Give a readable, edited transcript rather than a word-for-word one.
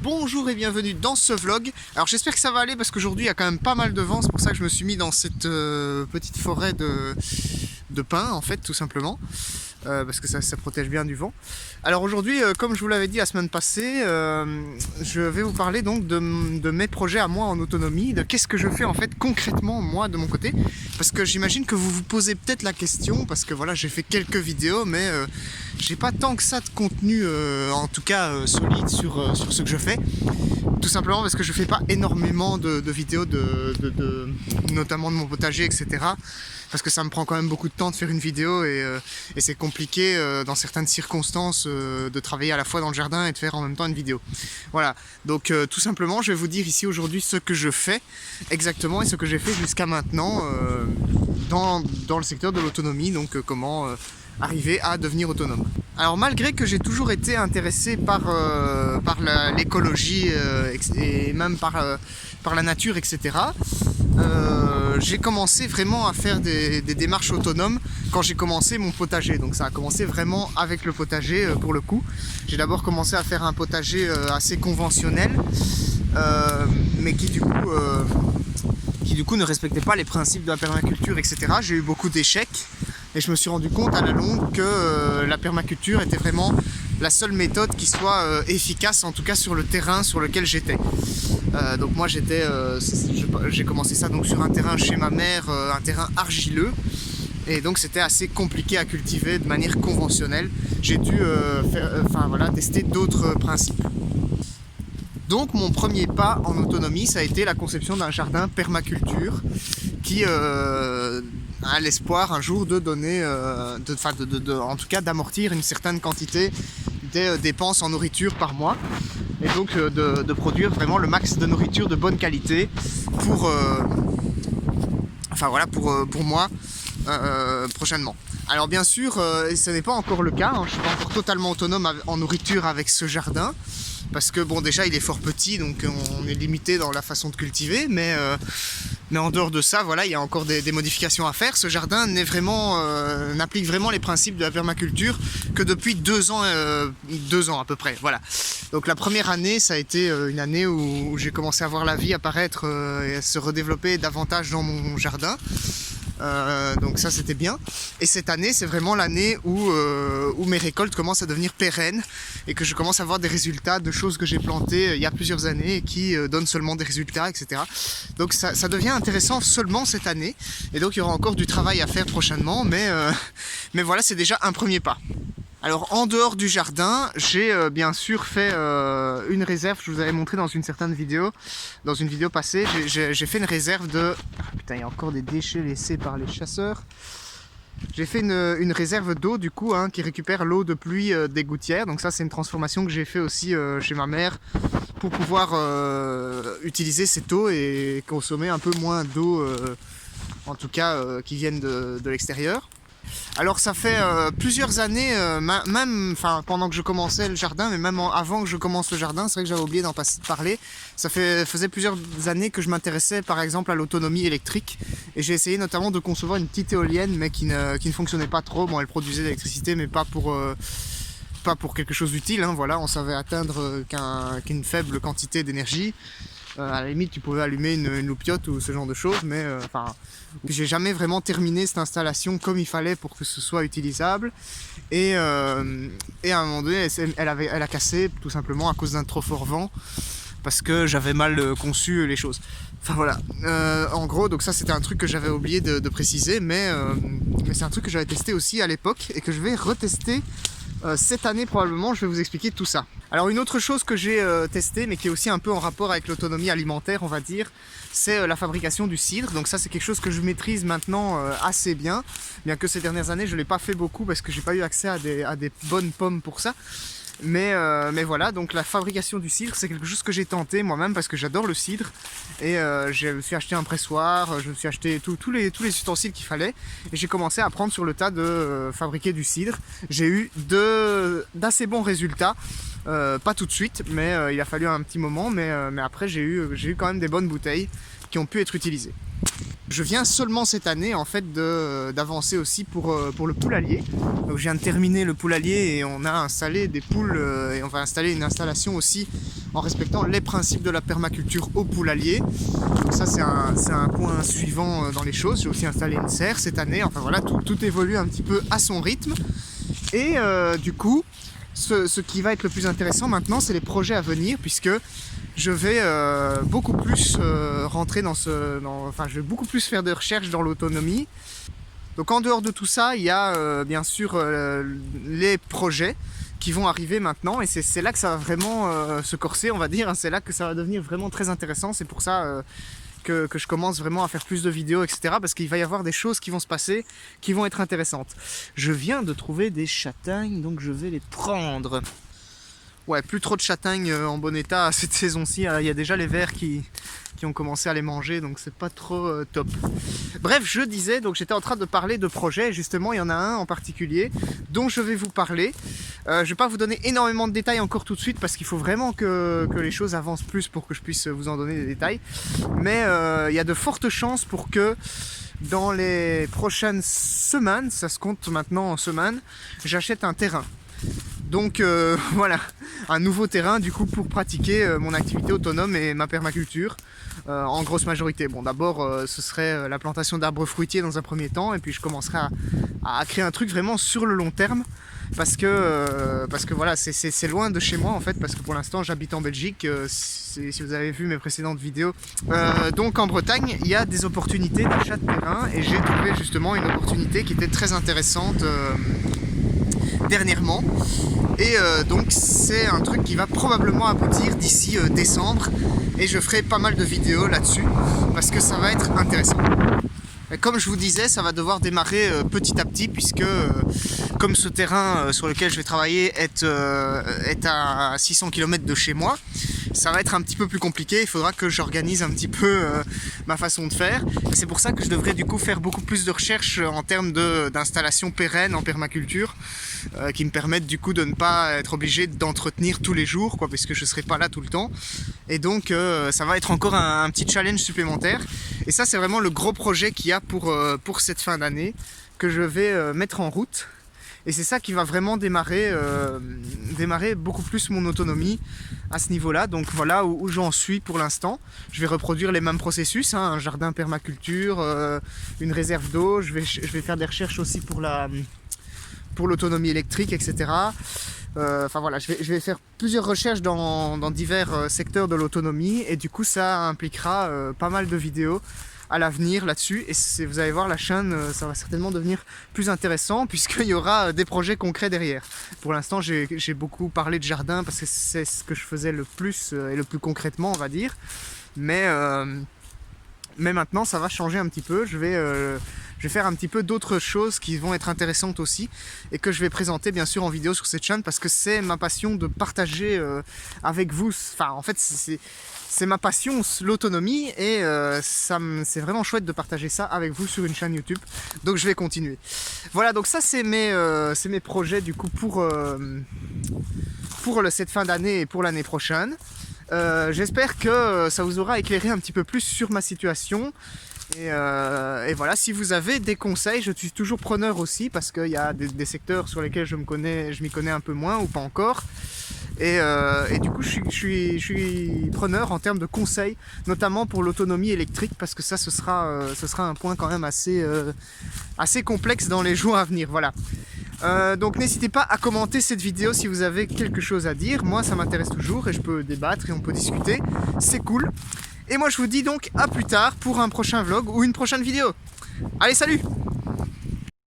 Bonjour et bienvenue dans ce vlog. Alors j'espère que ça va aller parce qu'aujourd'hui il y a quand même pas mal de vent. C'est pour ça que je me suis mis dans cette petite forêt de pins en fait, tout simplement. Parce que ça protège bien du vent. Alors aujourd'hui, comme je vous l'avais dit la semaine passée, je vais vous parler donc de mes projets à moi en autonomie, de qu'est-ce que je fais en fait concrètement moi de mon côté. Parce que j'imagine que vous vous posez peut-être la question, parce que voilà, j'ai fait quelques vidéos, mais j'ai pas tant que ça de contenu, en tout cas solide sur ce que je fais. Tout simplement parce que je fais pas énormément de vidéos, notamment de mon potager, etc. Parce que ça me prend quand même beaucoup de temps de faire une vidéo et c'est compliqué dans certaines circonstances de travailler à la fois dans le jardin et de faire en même temps une vidéo. Voilà, donc tout simplement je vais vous dire ici aujourd'hui ce que je fais exactement et ce que j'ai fait jusqu'à maintenant dans le secteur de l'autonomie, donc comment arriver à devenir autonome. Alors malgré que j'ai toujours été intéressé par l'écologie et même par la nature, etc., j'ai commencé vraiment à faire des démarches autonomes quand j'ai commencé mon potager. Donc ça a commencé vraiment avec le potager pour le coup. J'ai d'abord commencé à faire un potager assez conventionnel, mais qui du coup ne respectait pas les principes de la permaculture, etc. J'ai eu beaucoup d'échecs. Et je me suis rendu compte à la longue que la permaculture était vraiment la seule méthode qui soit efficace, en tout cas sur le terrain sur lequel j'étais. Donc moi j'ai commencé ça donc sur un terrain chez ma mère, un terrain argileux. Et donc c'était assez compliqué à cultiver de manière conventionnelle. J'ai dû tester d'autres principes. Donc mon premier pas en autonomie, ça a été la conception d'un jardin permaculture qui a l'espoir un jour de donner, en tout cas d'amortir une certaine quantité des dépenses en nourriture par mois, et donc de produire vraiment le max de nourriture de bonne qualité pour moi prochainement. Alors bien sûr, ce n'est pas encore le cas, je ne suis pas encore totalement autonome en nourriture avec ce jardin, parce que bon, déjà il est fort petit, donc on est limité dans la façon de cultiver, mais en dehors de ça, voilà, il y a encore des modifications à faire. Ce jardin n'applique vraiment les principes de la permaculture que depuis 2 ans à peu près. Voilà. Donc la première année, ça a été une année où j'ai commencé à voir la vie apparaître et à se redévelopper davantage dans mon jardin. Donc ça c'était bien, et cette année c'est vraiment l'année où mes récoltes commencent à devenir pérennes et que je commence à voir des résultats de choses que j'ai plantées il y a plusieurs années et qui donnent seulement des résultats, etc. Donc ça devient intéressant seulement cette année, et donc il y aura encore du travail à faire prochainement, mais voilà, c'est déjà un premier pas. Alors en dehors du jardin, j'ai bien sûr fait une réserve. Je vous avais montré dans une certaine vidéo, dans une vidéo passée, j'ai fait une réserve de... Ah, putain, il y a encore des déchets laissés par les chasseurs. J'ai fait une réserve d'eau du coup, qui récupère l'eau de pluie des gouttières. Donc ça c'est une transformation que j'ai fait aussi chez ma mère pour pouvoir utiliser cette eau et consommer un peu moins d'eau, en tout cas qui viennent de l'extérieur. Alors ça fait plusieurs années, même pendant que je commençais le jardin, mais même avant que je commence le jardin, c'est vrai que j'avais oublié d'en parler. Ça faisait plusieurs années que je m'intéressais par exemple à l'autonomie électrique, et j'ai essayé notamment de concevoir une petite éolienne, mais qui ne fonctionnait pas trop. Bon, elle produisait de l'électricité, mais pas pour quelque chose d'utile, voilà, on savait atteindre qu'une faible quantité d'énergie. À la limite tu pouvais allumer une loupiote ou ce genre de choses, mais j'ai jamais vraiment terminé cette installation comme il fallait pour que ce soit utilisable, et à un moment donné elle a cassé tout simplement à cause d'un trop fort vent, parce que j'avais mal conçu les choses. Enfin voilà, en gros, donc ça c'était un truc que j'avais oublié de préciser, mais c'est un truc que j'avais testé aussi à l'époque et que je vais retester cette année probablement. Je vais vous expliquer tout ça. Alors une autre chose que j'ai testée, mais qui est aussi un peu en rapport avec l'autonomie alimentaire, on va dire, c'est la fabrication du cidre. Donc ça c'est quelque chose que je maîtrise maintenant assez bien que ces dernières années je ne l'ai pas fait beaucoup parce que j'ai pas eu accès à des bonnes pommes pour ça. Mais voilà, donc la fabrication du cidre c'est quelque chose que j'ai tenté moi-même parce que j'adore le cidre, et je me suis acheté un pressoir, je me suis acheté tous les ustensiles qu'il fallait, et j'ai commencé à apprendre sur le tas de fabriquer du cidre. J'ai eu d'assez bons résultats, pas tout de suite, mais il a fallu un petit moment, mais après j'ai eu quand même des bonnes bouteilles qui ont pu être utilisées. Je viens seulement cette année en fait d'avancer aussi pour le poulailler. Donc je viens de terminer le poulailler et on a installé des poules et on va installer une installation aussi en respectant les principes de la permaculture au poulailler. Donc ça c'est un point suivant dans les choses. J'ai aussi installé une serre cette année. Enfin voilà, tout évolue un petit peu à son rythme. Et du coup, ce qui va être le plus intéressant maintenant, c'est les projets à venir, puisque je vais beaucoup plus rentrer je vais beaucoup plus faire de recherches dans l'autonomie. Donc en dehors de tout ça, il y a bien sûr les projets qui vont arriver maintenant, et c'est là que ça va vraiment se corser, on va dire. C'est là que ça va devenir vraiment très intéressant. C'est pour ça que je commence vraiment à faire plus de vidéos, etc. Parce qu'il va y avoir des choses qui vont se passer, qui vont être intéressantes. Je viens de trouver des châtaignes, donc je vais les prendre. Ouais, plus trop de châtaignes en bon état cette saison-ci. Il y a déjà les vers qui ont commencé à les manger, donc c'est pas trop top. Bref, je disais, donc j'étais en train de parler de projets. Justement, il y en a un en particulier dont je vais vous parler. Je vais pas vous donner énormément de détails encore tout de suite parce qu'il faut vraiment que les choses avancent plus pour que je puisse vous en donner des détails. Mais il y a de fortes chances pour que dans les prochaines semaines, ça se compte maintenant en semaines, j'achète un terrain. Donc voilà, un nouveau terrain du coup pour pratiquer mon activité autonome et ma permaculture en grosse majorité. Bon, d'abord ce serait la plantation d'arbres fruitiers dans un premier temps, et puis je commencerai à créer un truc vraiment sur le long terme parce que voilà, c'est loin de chez moi en fait, parce que pour l'instant j'habite en Belgique, si vous avez vu mes précédentes vidéos. Donc en Bretagne il y a des opportunités d'achat de terrain, et j'ai trouvé justement une opportunité qui était très intéressante dernièrement, et donc c'est un truc qui va probablement aboutir d'ici décembre, et je ferai pas mal de vidéos là-dessus parce que ça va être intéressant. Et comme je vous disais, ça va devoir démarrer petit à petit, puisque comme ce terrain sur lequel je vais travailler est à 600 km de chez moi, ça va être un petit peu plus compliqué. Il faudra que j'organise un petit peu ma façon de faire. Et c'est pour ça que je devrais du coup faire beaucoup plus de recherches en termes d'installation pérenne en permaculture, qui me permettent du coup de ne pas être obligé d'entretenir tous les jours, quoi, puisque je ne serai pas là tout le temps. Et donc ça va être encore un petit challenge supplémentaire. Et ça, c'est vraiment le gros projet qu'il y a pour cette fin d'année, que je vais mettre en route. Et c'est ça qui va vraiment démarrer beaucoup plus mon autonomie à ce niveau-là. Donc voilà où j'en suis pour l'instant. Je vais reproduire les mêmes processus, hein, un jardin permaculture, une réserve d'eau. Je vais faire des recherches aussi pour l'autonomie électrique, etc. Enfin voilà, je vais faire plusieurs recherches dans divers secteurs de l'autonomie, et du coup ça impliquera pas mal de vidéos à l'avenir là-dessus, et vous allez voir, la chaîne ça va certainement devenir plus intéressant puisqu'il y aura des projets concrets derrière. Pour l'instant j'ai beaucoup parlé de jardin parce que c'est ce que je faisais le plus et le plus concrètement, on va dire, mais maintenant ça va changer un petit peu. Je vais faire un petit peu d'autres choses qui vont être intéressantes aussi, et que je vais présenter bien sûr en vidéo sur cette chaîne, parce que c'est ma passion de partager avec vous. Enfin en fait c'est ma passion, l'autonomie, et c'est vraiment chouette de partager ça avec vous sur une chaîne YouTube. Donc je vais continuer. Voilà, donc ça c'est mes projets du coup pour cette fin d'année et pour l'année prochaine. J'espère que ça vous aura éclairé un petit peu plus sur ma situation. Et voilà, si vous avez des conseils, je suis toujours preneur aussi, parce qu'il y a des secteurs sur lesquels je m'y connais un peu moins ou pas encore. Et du coup je suis preneur en termes de conseils, notamment pour l'autonomie électrique, parce que ça ce sera un point quand même assez complexe dans les jours à venir. Voilà. Donc n'hésitez pas à commenter cette vidéo si vous avez quelque chose à dire. Moi ça m'intéresse toujours, et je peux débattre et on peut discuter, c'est cool. Et moi je vous dis donc à plus tard pour un prochain vlog ou une prochaine vidéo. Allez, salut!